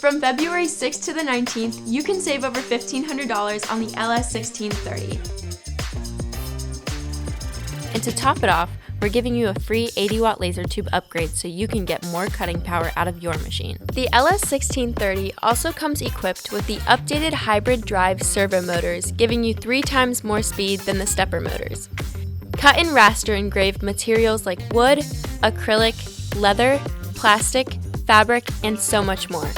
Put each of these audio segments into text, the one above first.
From February 6th to the 19th, you can save over $1,500 on the LS-1630. And to top it off, we're giving you a free 80-watt laser tube upgrade so you can get more cutting power out of your machine. The LS-1630 also comes equipped with the updated hybrid drive servo motors, giving you 3 times more speed than the stepper motors. Cut and raster engraved materials like wood, acrylic, leather, plastic, fabric, and so much more.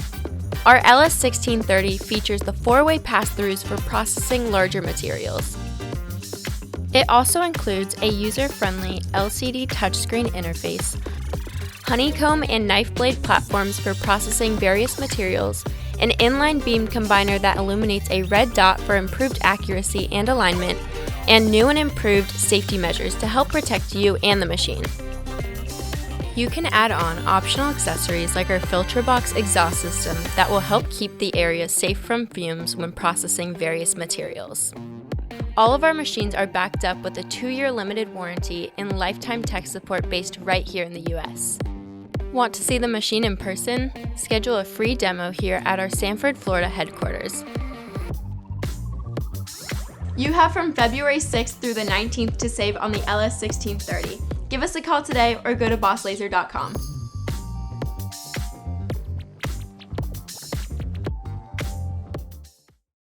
Our LS-1630 features the 4-way pass-throughs for processing larger materials. It also includes a user-friendly LCD touchscreen interface, honeycomb and knife blade platforms for processing various materials, an inline beam combiner that illuminates a red dot for improved accuracy and alignment, and new and improved safety measures to help protect you and the machine. You can add on optional accessories like our filter box exhaust system that will help keep the area safe from fumes when processing various materials. All of our machines are backed up with a 2-year limited warranty and lifetime tech support based right here in the US. Want to see the machine in person? Schedule a free demo here at our Sanford, Florida headquarters. You have from February 6th through the 19th to save on the LS-1630. Give us a call today or go to Bosslaser.com.